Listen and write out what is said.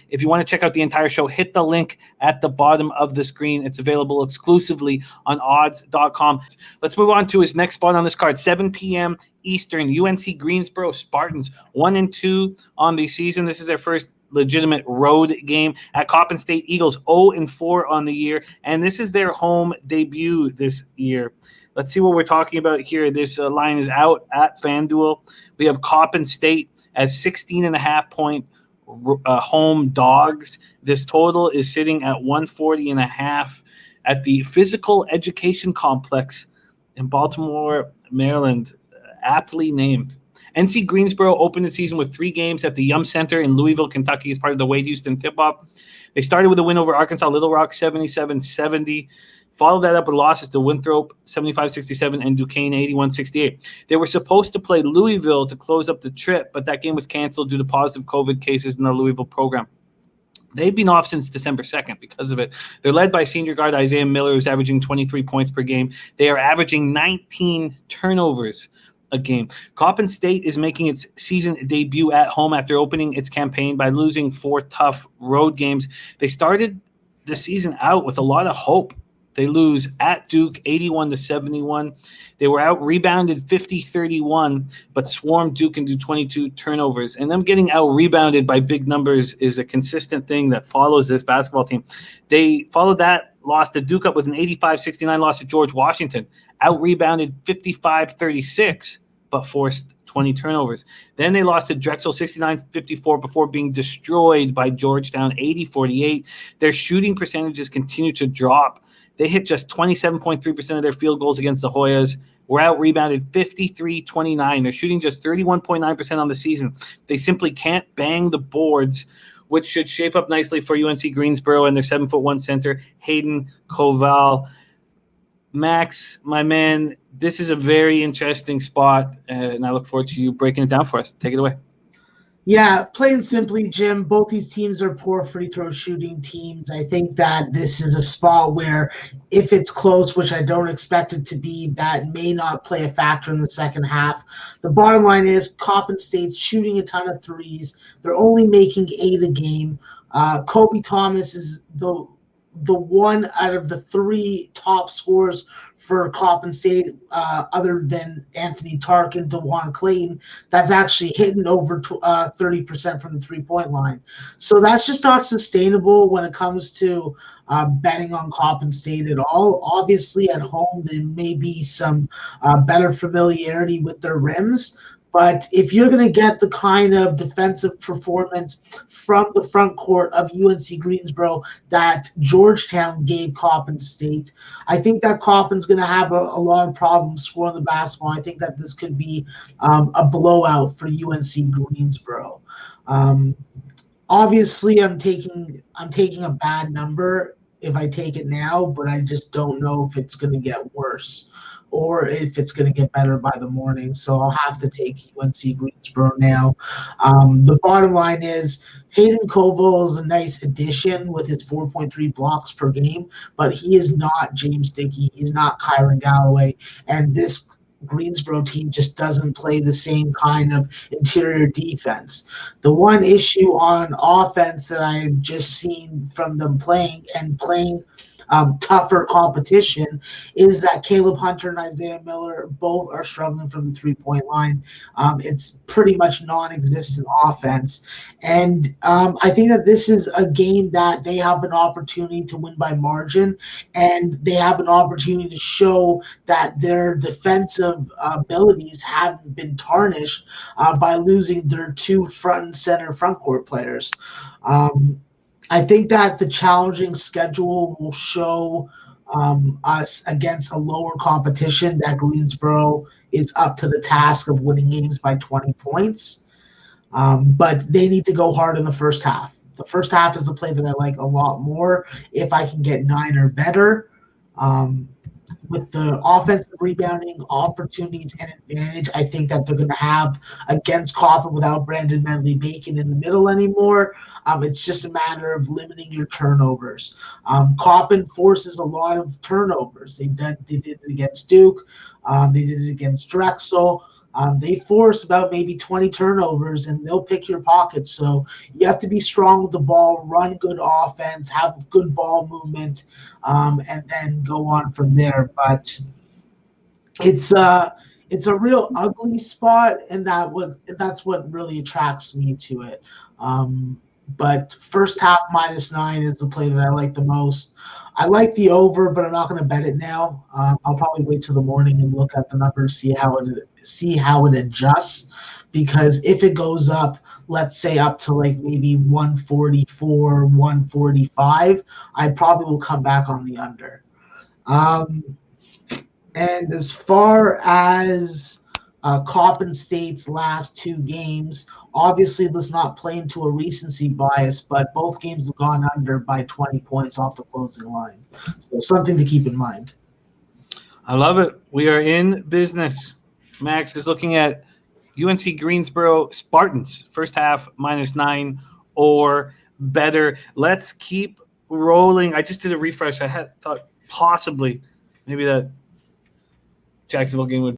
If you want to check out the entire show, hit the link at the bottom of the screen. It's available exclusively on odds.com. Let's move on to his next spot on this card. 7 p.m. Eastern, UNC Greensboro Spartans, 1-2 on the season. This is their first legitimate road game at Coppin State. Eagles 0-4 on the year, and this is their home debut this year. Let's see what we're talking about here. This line is out at FanDuel. We have Coppin State as 16.5-point home dogs. This total is sitting at 140.5 at the Physical Education Complex in Baltimore, Maryland, aptly named. NC Greensboro opened the season with 3 games at the Yum Center in Louisville, Kentucky as part of the Wade Houston tip-off. They started with a win over Arkansas Little Rock, 77-70. Followed that up with losses to Winthrop, 75-67, and Duquesne, 81-68. They were supposed to play Louisville to close up the trip, but that game was canceled due to positive COVID cases in the Louisville program. They've been off since December 2nd because of it. They're led by senior guard Isaiah Miller, who's averaging 23 points per game. They are averaging 19 turnovers a game. Coppin State is making its season debut at home after opening its campaign by losing 4 tough road games. They started the season out with a lot of hope. They lose at Duke 81-71. They were out rebounded 50-31, but swarmed Duke into 22 turnovers. And them getting out rebounded by big numbers is a consistent thing that follows this basketball team. They followed that loss to Duke up with an 85-69 loss to George Washington, out rebounded 55-36, but forced 20 turnovers. Then they lost to Drexel 69-54 before being destroyed by Georgetown 80-48. Their shooting percentages continue to drop. They hit just 27.3% of their field goals against the Hoyas. We're out rebounded 53-29. They're shooting just 31.9% on the season. They simply can't bang the boards, which should shape up nicely for UNC Greensboro and their 7'1" center, Hayden Koval. Max, my man, this is a very interesting spot, and I look forward to you breaking it down for us. Take it away. Yeah, plain simply, Jim, both these teams are poor free throw shooting teams. I think that this is a spot where if it's close, which I don't expect it to be, that may not play a factor in the second half. The bottom line is Coppin State's shooting a ton of threes. They're only making 8 a game. Kobe Thomas is the one out of the 3 top scorers for Coppin State, other than Anthony Tark and DeJuan Clayton, that's actually hitting over 30% from the three-point line. So that's just not sustainable when it comes to betting on Coppin State at all. Obviously, at home, there may be some better familiarity with their rims. But if you're going to get the kind of defensive performance from the front court of UNC Greensboro that Georgetown gave Coppin State, I think that Coppin's going to have a lot of problems scoring the basketball. I think that this could be a blowout for UNC Greensboro. Obviously, I'm taking a bad number if I take it now, but I just don't know if it's going to get worse or if it's going to get better by the morning. So I'll have to take UNC Greensboro now. The bottom line is Hayden Koval is a nice addition with his 4.3 blocks per game, but he is not James Dickey. He's not Kyron Galloway. And this Greensboro team just doesn't play the same kind of interior defense. The one issue on offense that I've just seen from them playing tougher competition is that Caleb Hunter and Isaiah Miller both are struggling from the three-point line. It's pretty much non-existent offense. And I think that this is a game that they have an opportunity to win by margin, and they have an opportunity to show that their defensive abilities haven't been tarnished by losing their 2 front and center front court players. I think that the challenging schedule will show us against a lower competition that Greensboro is up to the task of winning games by 20 points. But they need to go hard in the first half. The first half is the play that I like a lot more. If I can get 9 or better, with the offensive rebounding opportunities and advantage, I think that they're going to have against Coppin without Brandon Medley-Bacon in the middle anymore. It's just a matter of limiting your turnovers. Coppin forces a lot of turnovers. They did it against Duke. They did it against Drexel. They force about maybe 20 turnovers, and they'll pick your pockets. So you have to be strong with the ball, run good offense, have good ball movement, and then go on from there. But it's a real ugly spot, and that's what really attracts me to it. But first half -9 is the play that I like the most. I like the over, but I'm not going to bet it now. I'll probably wait till the morning and look at the numbers, see how it adjusts. Because if it goes up, let's say up to like maybe 144, 145, I probably will come back on the under. Um, and as far as Coppin State's last two games, obviously let's not play into a recency bias, but both games have gone under by 20 points off the closing line. So something to keep in mind. I love it. We are in business. Max is looking at UNC Greensboro Spartans, first half -9 or better. Let's keep rolling. I just did a refresh. I had thought possibly maybe that Jacksonville game would